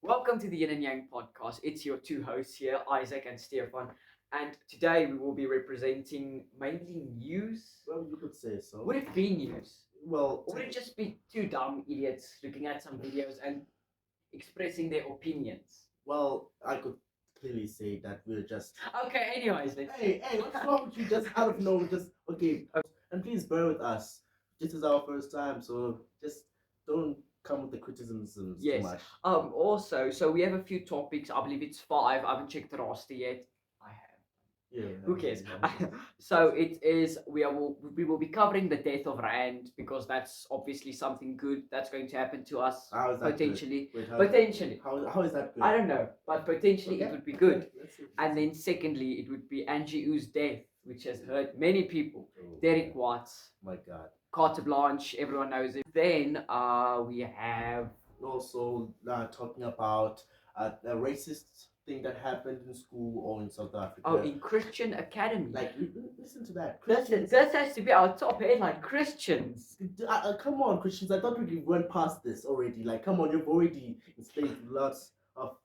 Welcome to the Yin Yang Podcast. It's your two hosts here, Isaac and Stefan. And today we will be representing mainly news. Well, you could say so. Would it be news? Well, Or would it just be two dumb idiots looking at some videos and expressing their opinions? well, I could clearly say that we're just. Okay, anyways, let's. Hey, what's wrong with you? Just out of nowhere, just okay. And please bear with us. This is our first time, so just don't come with the criticisms Yes. too much. Also, so we have a few topics. I believe it's 5. I haven't checked the roster yet. I have. Yeah. Who cares? So it is. We will be covering the death of Rand because that's obviously something good that's going to happen to us How is that potentially. Good? Wait, Potentially, how is that good? I don't know, but potentially it Okay. would be good. Let's see. And then secondly, it would be Angie Oo's death, which has hurt many people. Oh, Derek Watts, my God. Carte Blanche, everyone knows it. Then we have Also, talking about a racist thing that happened in school or in South Africa. in Christian Academy. Like, listen to that. That has to be our top headline. Christians. Come on, Christians. I thought we went past this already. Like, come on, you've already enslaved lots of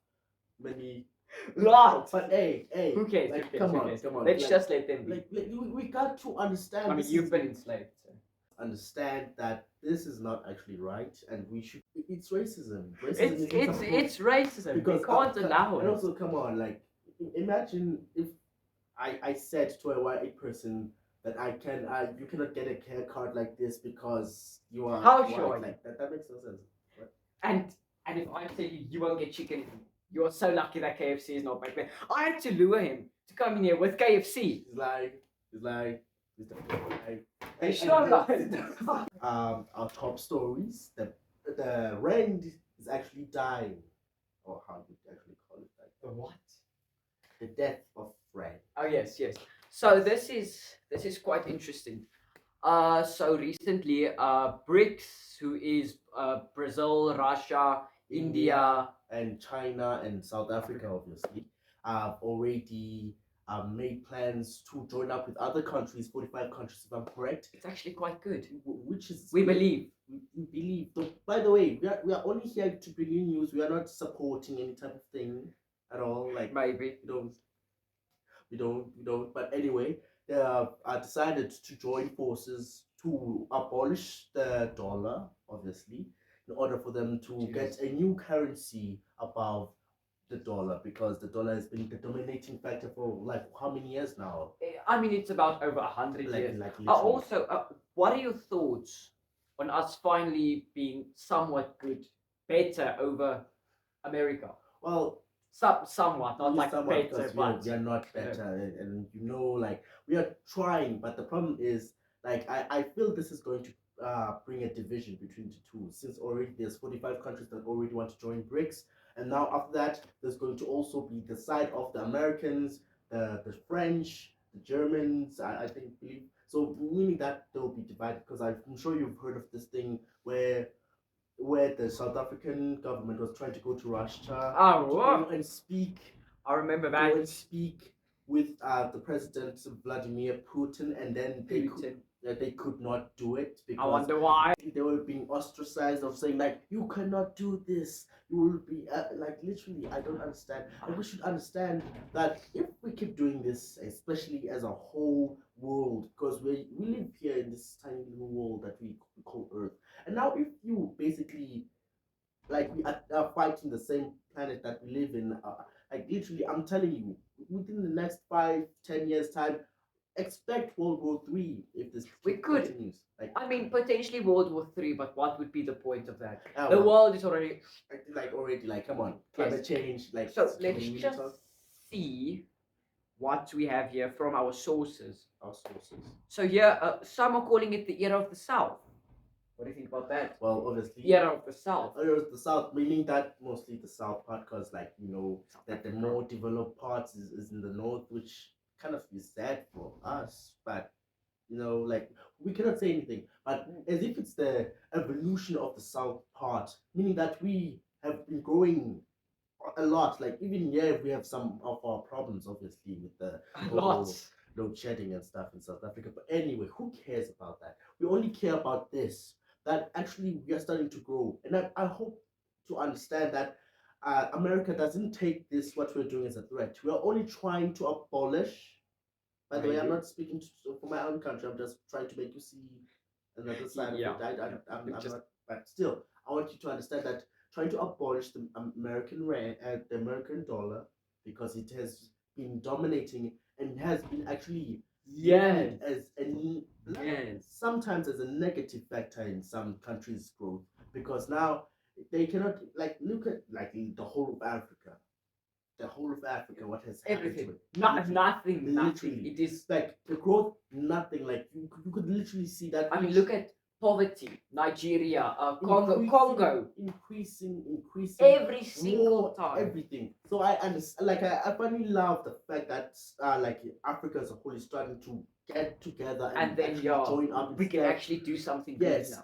many. Lots. But hey, Who cares? like, Who cares? come Who on, cares? come on. Let's like, just let them be. like we got to understand. I mean, this you've is- been enslaved. So. understand that this is not actually right, and we should. It's racism. Racism is It's racism. because We can't allow and it. also, come on, like, imagine if I said to a white person that you cannot get a haircut like this because you are How white. sure? Like that makes no sense. And if I tell you won't get chicken, you're so lucky that KFC is not back there. I had to lure him to come in here with KFC. It's like Mr. Hey, shut up. Our top stories. The rand is actually dying, or how you actually call it, like The what? the death of rand. Oh yes. So this is quite interesting. So recently, BRICS, who is Brazil, Russia, India, and China and South Africa, obviously, have already made plans to join up with other countries, 45 countries, if I'm correct. it's actually quite good. Which is We believe. We believe. So, by the way, we are only here to bring you news. We are not supporting any type of thing at all. Like, Maybe. we don't. But anyway, they have decided to join forces to abolish the dollar, obviously, in order for them to get a new currency above the dollar, because the dollar has been the dominating factor for like how many years now? I mean, it's about over 100 Like, years. literally. Also, what are your thoughts on us finally being somewhat good, better over America? Well, Somewhat, not like somewhat, better, because but we are not better, and like, we are trying, but the problem is, like, I feel this is going to bring a division between the two, since already there's 45 countries that already want to join BRICS, and now after that there's going to also be the side of the Americans, the French, the Germans, I think, believe so, meaning that they'll be divided, because I'm sure you've heard of this thing where the South African government was trying to go to Russia Oh, to wow. go and speak I remember go that. and speak with the president Vladimir Putin, and then they could not do it I because wonder why. they were being ostracized of saying, like, you cannot do this, you will be like, literally, I don't understand. And we should understand that if we keep doing this, especially as a whole world, because we live here in this tiny little world that we call Earth, and now if you basically, like, we are fighting the same planet that we live in, like, literally, I'm telling you, within the next 5-10 years time, expect World War III if this We could. continues. Like, I mean, potentially World War III, but what would be the point of that? ah, The well, world is already. like, already, like, come on, climate change, like. So can let's we really just talk? see what we have here from our sources. Our sources. So here, some are calling it the era of the South. What do you think about that? Well, obviously, The era of the South. the South, meaning that mostly the South part, because, like, that the more developed parts is in the North, which kind of is sad for us, but like, we cannot say anything, but as if it's the evolution of the South part, meaning that we have been growing a lot. Like, even here we have some of our problems, obviously, with the Lots. load shedding and stuff in South Africa. But anyway, who cares about that? We only care about this, that actually we are starting to grow. And I hope to understand that America doesn't take this what we're doing as a threat. We are only trying to abolish. By the way, I'm Maybe. not speaking for my own country. I'm just trying to make you see another side of Yeah. it. Yeah. I'm Just not, but still, I want you to understand that trying to abolish the American rand, the American dollar, because it has been dominating and has been actually making yes. it as a Yes. sometimes as a negative factor in some countries' growth, because now they cannot like look at like the whole of Africa, what has happened to Everything. it. Not Literally, nothing. Nothing. literally, It is. like the growth, nothing. Like you could literally see that. I mean, look at poverty. Nigeria, Congo, increasing every single war, time. everything. So I understand. Like I finally love the fact that like Africa as a whole is starting to get together and then actually join up. we can instead. actually do something Yes, good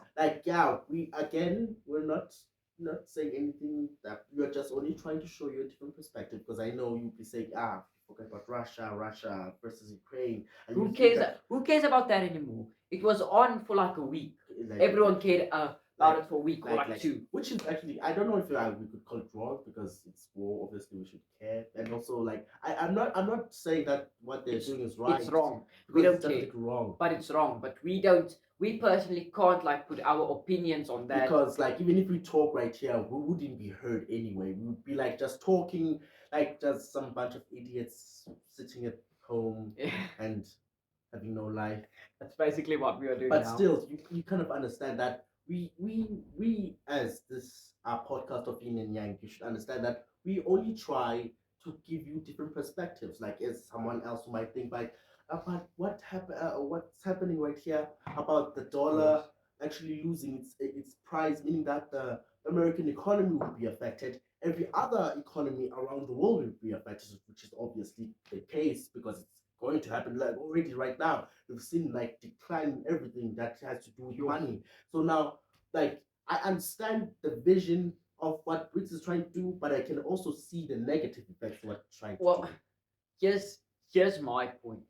now. like we're not saying anything, that you're just only trying to show you a different perspective, because I know you'll be saying, forget about Russia versus Ukraine, and Who you think cares? that, Who cares about that anymore? It was on for like a week. like, Everyone cared about it for a week or like, two. which is actually, I don't know if we could call it wrong, because it's war. Obviously, we should care, and also like I'm not saying that what they're doing is right. It's wrong. Because We don't it's care. definitely wrong. But it's wrong. But we don't. We personally can't like put our opinions on that. Because like even if we talk right here, we wouldn't be heard anyway. We would be like just talking like just some bunch of idiots sitting at home and having no life. That's basically what we are doing But now. still, you kind of understand that we as this our podcast of Yin and Yang, you should understand that we only try to give you different perspectives. Like as someone else who might think like about what's happening right here about the dollar actually losing its price, meaning that the American economy will be affected. Every other economy around the world will be affected, which is obviously the case, because it's going to happen like already right now. We've seen like decline in everything that has to do with money. So now, like, I understand the vision of what BRICS is trying to do, but I can also see the negative effects of what it's trying to do. Here's my point.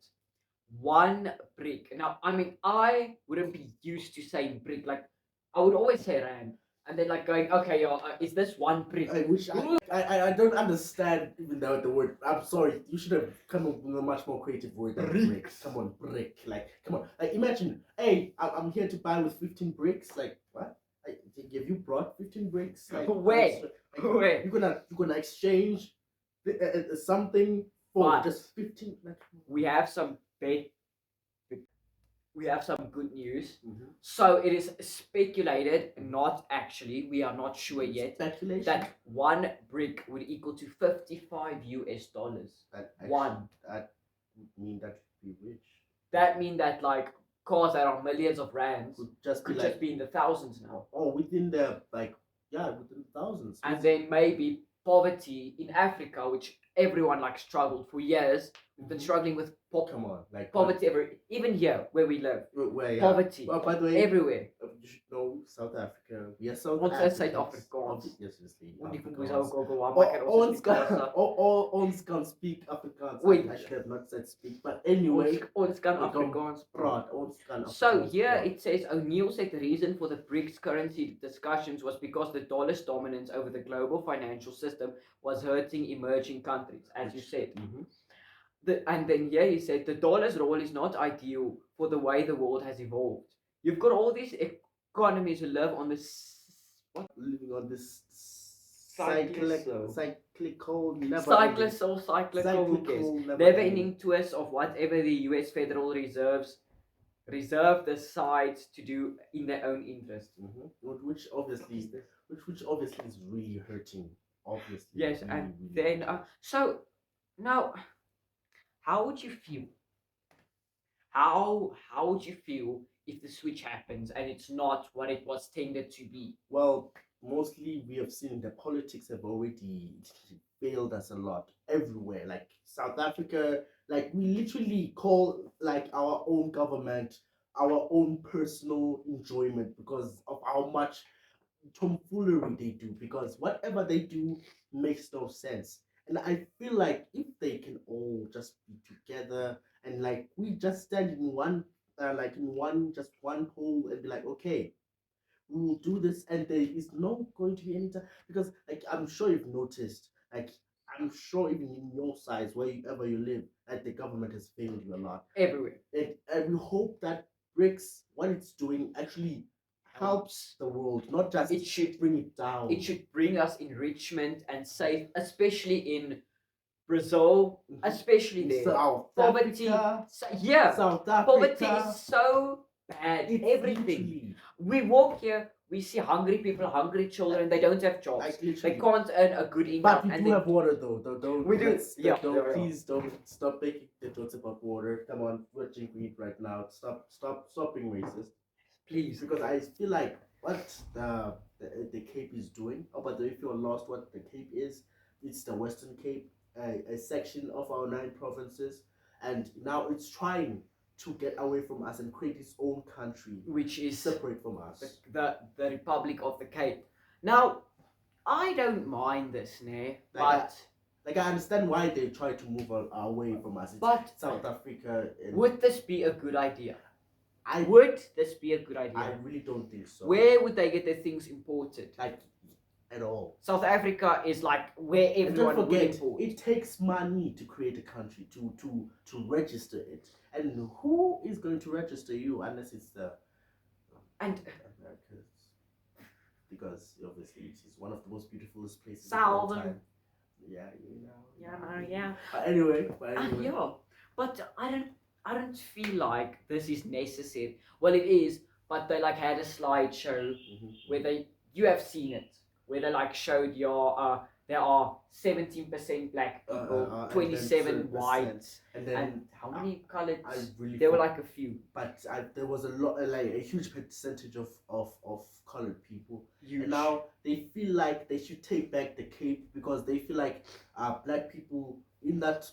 One brick. Now, I mean, I wouldn't be used to saying brick. Like, I would always say rand, and then like going, okay, is this one brick? I don't understand even though the word. I'm sorry, you should have come up with a much more creative word than brick. Come on, brick. Like, come on. Like, imagine, hey, I'm here to buy with 15 bricks. Like, what? Have you brought 15 bricks? Like, Where? You're gonna exchange something for But just 15. Like, we have some we have some good news. Mhm. So it is speculated, not actually, we are not sure yet, Speculation. that one brick would equal to $55 US. That actually, One. That would mean that you'd be rich. That mean that like cars that are millions of rands Could just be could like, just be in the thousands now. oh, within the like, yeah, within thousands. And then maybe poverty in Africa, which everyone like struggled for years. We've been struggling with Come on, like poverty even here where we live. where, yeah. Poverty. Well, by the way, everywhere. You should know South Africa. We are South Ons Africans. is Suid-Afrikaans. Obviously. Ons can speak Afrikaans. I should have not said speak, but anyway. Ons kan we can Afrikaans praat. Ons kan So Afrikaans here praat. it says O'Neill said the reason for the BRICS currency discussions was because the dollar's dominance over the global financial system was hurting emerging countries, as you said. Mhm. And then here he said the dollar's role is not ideal for the way the world has evolved. You've got all these economies who live on this living on this cyclical, never-ending twist of whatever the U.S. Federal Reserve decides to do in their own interest. Mm-hmm. Which obviously is really hurting. Obviously. Yes, really, and really then so now, how would you feel? How would you feel if the switch happens and it's not what it was tended to be? Well, mostly we have seen the politics have already failed us a lot everywhere. Like South Africa, like we literally call like our own government our own personal enjoyment because of how much tomfoolery they do, because whatever they do makes no sense. And I feel like if they can all just be together and like we just stand in one just one pole and be like, okay, we will do this, and there is not going to be any time because, like, I'm sure you've noticed, like, I'm sure even in your size, wherever you live, that the government has failed you a lot. Everywhere. And we hope that BRICS, what it's doing, actually helps the world, not just It should bring it down. It should bring us enrichment and safe, especially in Brazil, especially In there. South Poverty, Africa, yeah, South poverty Africa. is so bad. It's Everything. literally, We walk here, we see hungry people, hungry children. They don't have jobs. like, They literally. can't earn a good income. But we and do they, have water though. Don't We do, let's- yeah, Don't yeah. please don't stop making the jokes about water. Come on, we're drinking it right now. Stop being racist. please. Because I feel like what the Cape is doing. Oh, but if you're lost, what the Cape is, it's the Western Cape, a section of our 9 provinces, and now it's trying to get away from us and create its own country, Which is separate from us. the Republic of the Cape. Now, I don't mind this, né? But Like, I understand why they try to move away from us. It's But South Africa. And would this be a good idea? Would this be a good idea? I really don't think so. Where would they get their things imported? Like, at all. South Africa is like where And don't everyone would forget, import. it takes money to create a country, to register it. And who is going to register you unless it's the And Americans? Because obviously it is one of the most beautiful places of all Southern. time. Yeah, you know. Yeah. But anyway. Yeah. But I don't feel like this is necessary. Well, it is, but they like had a slideshow where you have seen it, where they like showed there are 17% black people, 27 white, and then and how many colored? I really There were thought- like a few. but there was a lot, like a huge percentage of colored people. Huge. And now they feel like they should take back the Cape because they feel like black people in that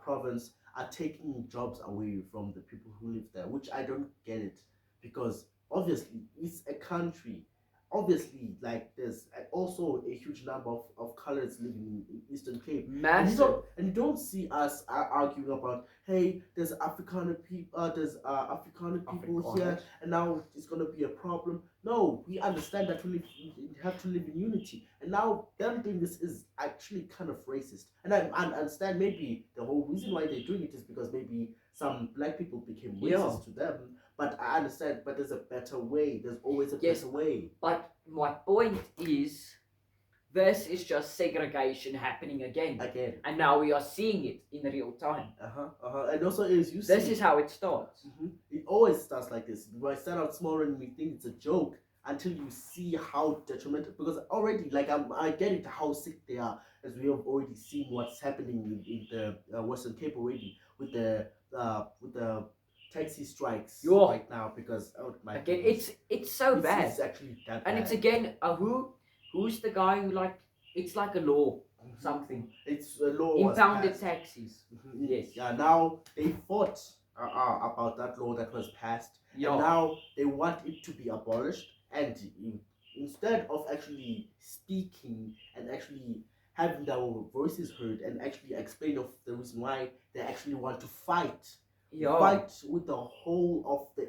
province are taking jobs away from the people who live there, which I don't get it, because obviously it's a country. Obviously, like, there's also a huge number of colors living in Eastern Cape. Massive. And you don't see us arguing about, hey, there's Afrikaner people, here, and now it's gonna be a problem. No, we understand that we have to live in unity, and now them doing this is actually kind of racist. And I understand maybe the whole reason why they're doing it is because maybe some black people became racist to them. But I understand. But there's a better way. There's always a better way. But my point is, this is just segregation happening again. And now we are seeing it in real time. And also, as you This is how it starts. It always starts like this. We start out small and we think it's a joke until you see how detrimental. Because already, like, I get it how sick they are, as we have already seen what's happening in the Western Cape already with the taxi strikes right now, because again, it's so bad. It's actually that and bad. It's again who's the guy who, like, it's like a law something. It's a law. Impounded taxis. Yes. Yeah. Now they fought about that law that was passed. Yeah. And now they want it to be abolished, and instead of actually speaking and actually having their voices heard and actually explain of the reason why they actually want to fight with the whole of the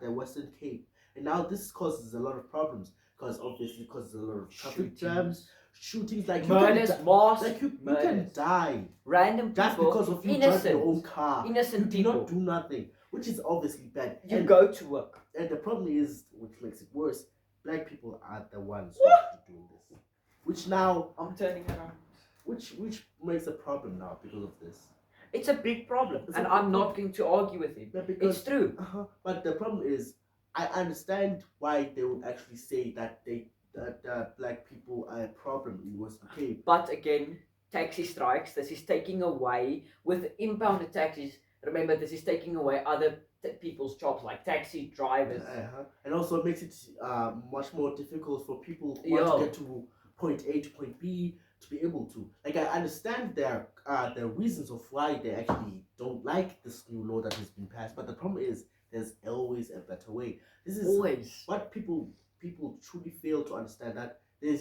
the Western Cape. And now this causes a lot of problems, because obviously causes a lot of traffic jams, shootings, like murders, mass, like you can die random just people, because of you innocent, driving your own car. innocent You do people. not do nothing, which is obviously bad. You go to work. And the problem is, which makes it worse, black people are the ones who are doing this. Which now I'm turning around. Which makes a problem now because of this. It's a big problem, and I'm not going to argue with it. It's true. But the problem is, I understand why they would actually say that black people are a problem in Western Cape. But again, taxi strikes. This is taking away with impounded taxis. Remember, this is taking away other people's jobs, like taxi drivers. And also it makes it much more difficult for people who want to get to point A to point B to be able to. Like, I understand their reasons of why they actually don't like this new law that has been passed, but the problem is there's always a better way. This is always what people truly fail to understand, that you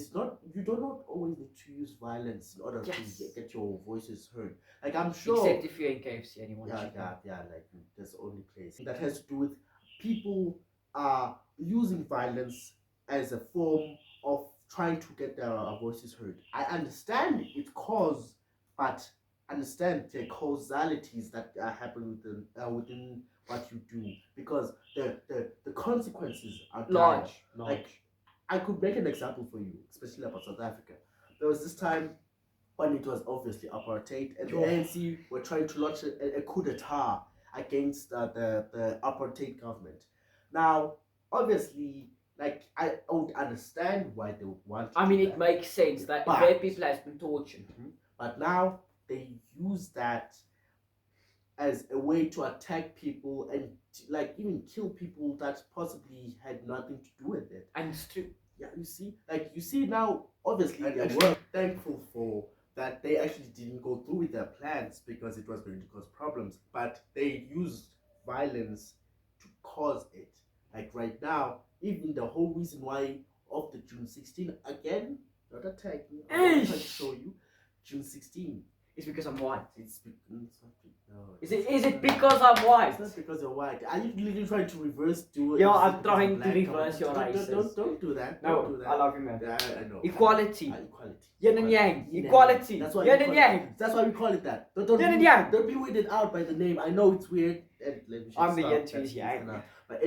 do not always need to use violence in order to get your voices heard. Like, I'm sure, except if you're in KFC, anyone. Like, that's the only place that has to do with people are using violence as a form of trying to get their voices heard. I understand its cause, but understand the causalities that happen within what you do, because the consequences are dire. Large. Like, I could make an example for you, especially about South Africa. There was this time when it was obviously apartheid, and the ANC were trying to launch a coup d'etat against the apartheid government. Now, obviously, like, I don't understand why they would want to I do mean, that. it makes sense that But- their people has been tortured. But now they use that as a way to attack people and like even kill people that possibly had nothing to do with it. And it's true. Yeah, you see now, obviously, And they were thankful for that they actually didn't go through with their plans because it was going to cause problems, but they used violence to cause it. Like right now, even the whole reason why of the June 16, again, not attacking, I'm trying to show you, June 16. It's because I'm white. It's not, no. Is it because I'm white? It's not because you're white. Are you literally trying to reverse do it? Yeah, Is it I'm because trying you're to black? reverse your races. Don't do that. No, Don't do that. I love you, man. Yeah, I know. Equality. Equality. Yin and yang. Yin and Equality. yang. That's why Yin we and call it- yang. That's why we call it that. Don't Yin and yang. Don't be weirded out by the name. I know it's weird. I'm the yin to his yang. But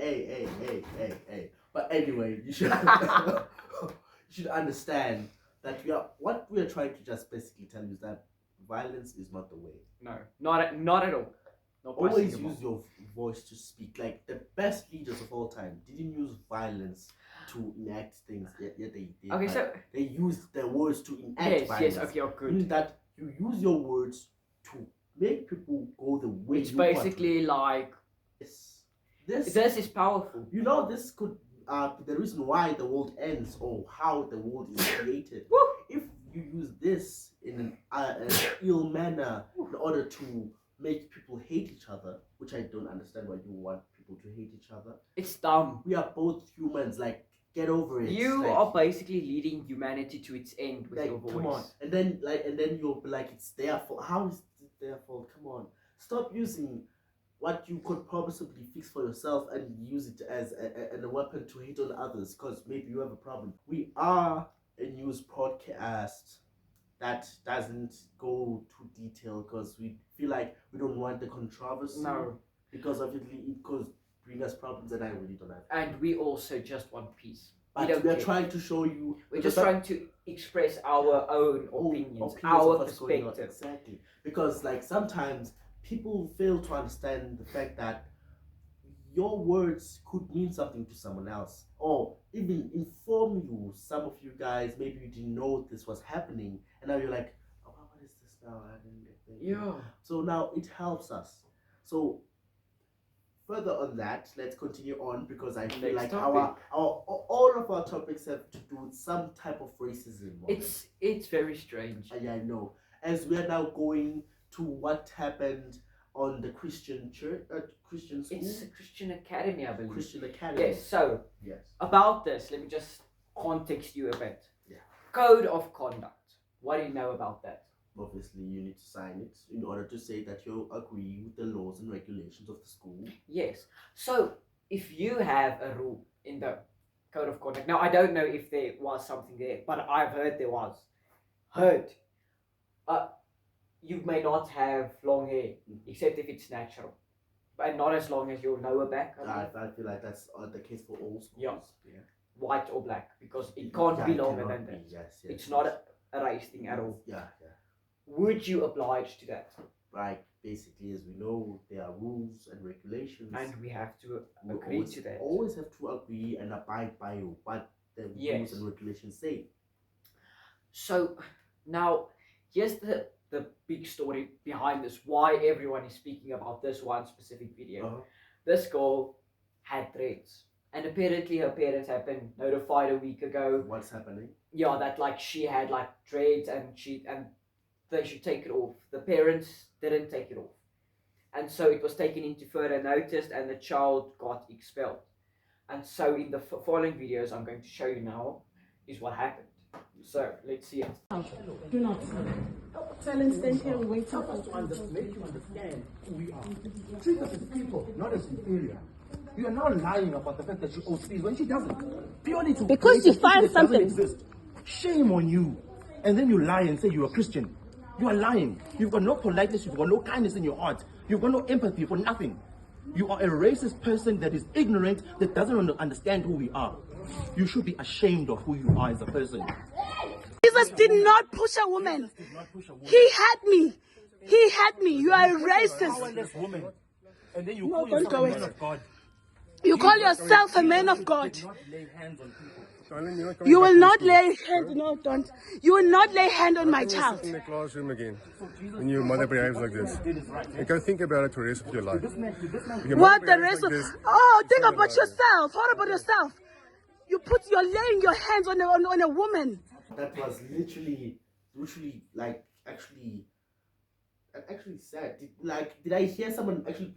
hey. But anyway, you should you should understand that what we are trying to just basically tell you is that violence is not the way. No, not at all. Not by Always single use your voice to speak. Like the best leaders of all time didn't use violence to enact things. Yet they did. Okay, but so they used their words to enact violence. yes, okay, oh, good. Meaning that you use your words to make people go the way It's you want basically like to. This this is powerful. you know, this could be the reason why the world ends or how the world is created. Woo! If you use this in an ill manner in order to make people hate each other, which I don't understand why you want people to hate each other. It's dumb. We are both humans. Like, get over it. You like, are basically leading humanity to its end with like, your voice. come on. And then you'll be like, it's their fault. How is it their fault? Come on. Stop using what you could possibly fix for yourself and use it as a weapon to hate on others because maybe you have a problem. We are a news podcast that doesn't go too detailed because we feel like we don't want the controversy. No. Because obviously it could bring us problems and I really don't have. And we also just want peace. But don't we're care. trying to show you. We're just trying to express our own opinions, our of what's going on. perspective. Exactly. Because like sometimes people fail to understand the fact that your words could mean something to someone else or even inform you. Some of you guys, maybe you didn't know this was happening and now you're like, oh, what is this now? I didn't get that. Yeah. So now it helps us. So further on that, let's continue on because I feel Next like topic. all of our topics have to do with some type of racism. on it. It's very strange. Yeah, I know. As we are now going to what happened on the Christian church, Christian school, It's a Christian academy, I believe. Christian academy. Yes, so Yes. about this, let me just context you a bit. Yeah. Code of conduct. What do you know about that? Obviously, you need to sign it in order to say that you agree with the laws and regulations of the school. Yes. So if you have a rule in the code of conduct, now I don't know if there was something there, but I've heard there was. You may not have long hair, except if it's natural, but not as long as your lower back. I feel like that's the case for all schools. Yeah. White or black, because it can't Yeah, be it longer cannot than be, that. Yes, It's not a race thing at all. Yeah. Would you oblige to that? Right. Basically, as we know, there are rules and regulations. And we have to we agree always, to that. always have to agree and abide by what the Yes. rules and regulations say. So now here's the big story behind this, why everyone is speaking about this one specific video. Uh-huh. This girl had dreads, and apparently her parents have been notified a week ago. What's happening? Yeah, that like she had like dreads and they should take it off. The parents didn't take it off, and so it was taken into further notice, and the child got expelled. And so in the following videos I'm going to show you now is what happened. So let's see it. Do not tell him stand here and wait. Help us to make you understand who we are. Treat us as people, not as inferior. You are now lying about the fact that she owes fees when she doesn't. Purely to Because create you a find picture that doesn't something. exist. Shame on you. And then you lie and say you're a Christian. You are lying. You've got no politeness, you've got no kindness in your heart. You've got no empathy for nothing. You are a racist person that is ignorant, that doesn't understand who we are. You should be ashamed of who you are as a person. Jesus did not push a woman. He had me. He had me. You are a racist. Powerless woman. And then you No, call don't yourself go a it. man of God. You call yourself a man of God. Do not lay hands on people. Darling, you're not coming You back will to not school. lay hand. No, don't. You will not lay hand on my You're child. sitting in the classroom again when your mother behaves like this. You can think about it for the rest of your life. If your What mother the behaves rest of? like this, Oh, think you're about lying. yourself. What about yourself? You're laying your hands on a woman. That was literally like actually sad. Did I hear someone actually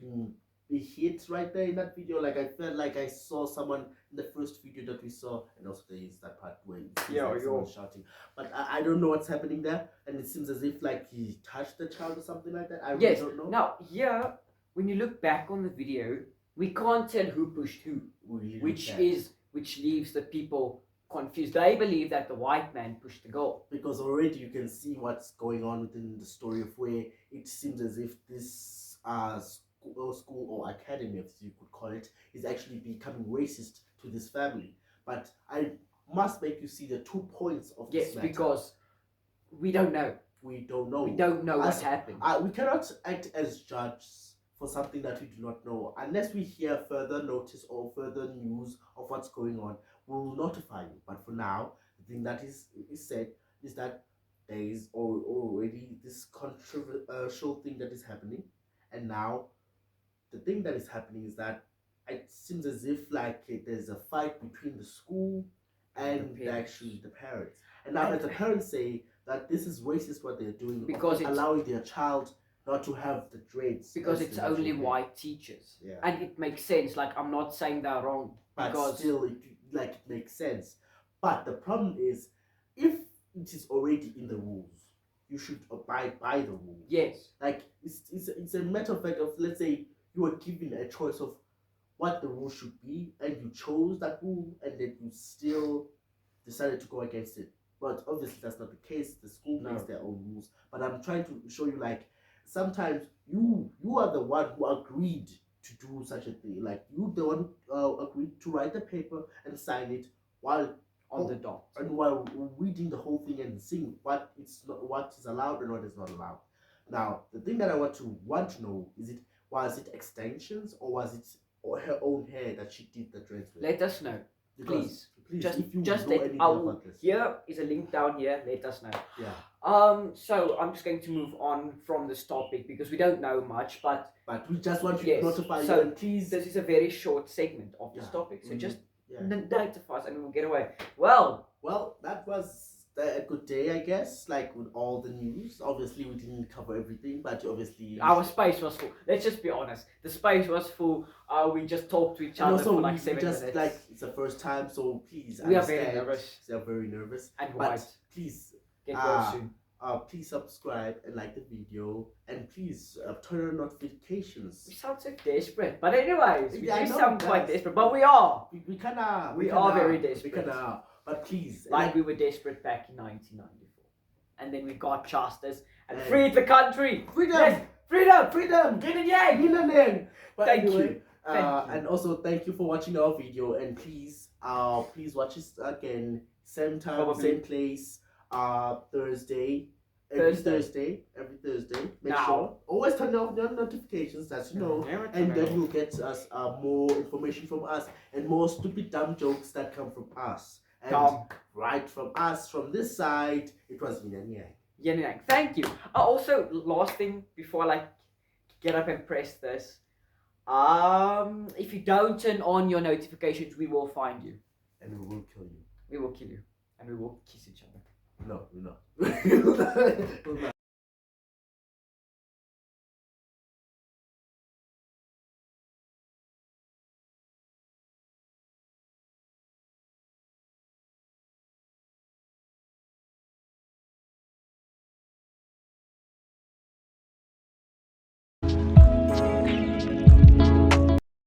be hit right there in that video? Like I felt like I saw someone in the first video that we saw, and also there is that part where it seems like someone shouting. But I don't know what's happening there, and it seems as if like he touched the child or something like that. I really Yes. don't know. Now, here, when you look back on the video, we can't tell who pushed who, Really which sad. leaves the people confused. They believe that the white man pushed the girl. Because already you can see what's going on within the story of where it seems as if this school or academy, as you could call it, is actually becoming racist to this family. But I must make you see the 2 points of Yes, this matter. because we don't know. We don't know. We don't know what As- happened. We cannot act as judges for something that we do not know. Unless we hear further notice or further news of what's going on, we will notify you. But for now, the thing that is said is that there is already this controversial thing that is happening. And now, the thing that is happening is that it seems as if like there's a fight between the school and The parents. actually the parents. And now, as the parents say that this is racist what they're doing, Because it's- allowing their child not to have the dreads. Because as it's the natural only hair. white teachers. Yeah. And it makes sense. Like, I'm not saying they're wrong. But Because still, it makes sense. But the problem is, if it is already in the rules, you should abide by the rules. yes, Like it's a matter of fact of, let's say you were given a choice of what the rule should be, and you chose that rule, and then you still decided to go against it. But obviously that's not the case. The school makes their own rules. But I'm trying to show you, like, sometimes you are the one who agreed to do such a thing. Like, you the one agreed to write the paper and sign it while on the dot. and while reading the whole thing and seeing what is allowed and what is not allowed. Now, the thing that I want to know is, was it extensions or was it her own hair that she did the dreads with? Let us know. Because, Please. please, if you Just know let anything our, about this. here is a link down here. Let us know. Yeah. So I'm just going to move on from this topic because we don't know much, but But we just want you Yes, to notify so you, and please. this is a very short segment of this Yeah. topic. So just Yeah. notify us and we'll get away. Well, Well, that was a good day, I guess. Like with all the news, obviously we didn't cover everything, but obviously our space was full. Let's just be honest. The space was full. We just talked to each and other also for like we 7 just minutes. like it's the first time, so please. We are very understand. nervous. We are very nervous. And But white. please, Get well soon. please subscribe and like the video, and please turn on notifications. We sound so desperate. But anyways, we Yeah, I do know, sound quite guys. desperate. But we are. We kinda. We are very desperate. We kinda. But please, Like we were desperate back in 1994. And then we got justice and Hey. freed the country. freedom, Yes, freedom. freedom, Yin and Yang. Yin and Yang. But Thank anyway, you. Thank you. And also thank you for watching our video, and please watch us again, same time, Probably. same place, Thursday. Every Thursday. Make Now. sure always turn on your notifications, that you know, Never turn and it then off. you'll get us more information from us and more stupid dumb jokes that come from us. And Dumb. right from us, from this side, it was Yin and Yang. Yin and Yang. Thank you. Also, last thing before I like get up and press this. If you don't turn on your notifications, we will find you. And we will kill you. We will kill you. And we will kiss each other. No, we're not. We're not.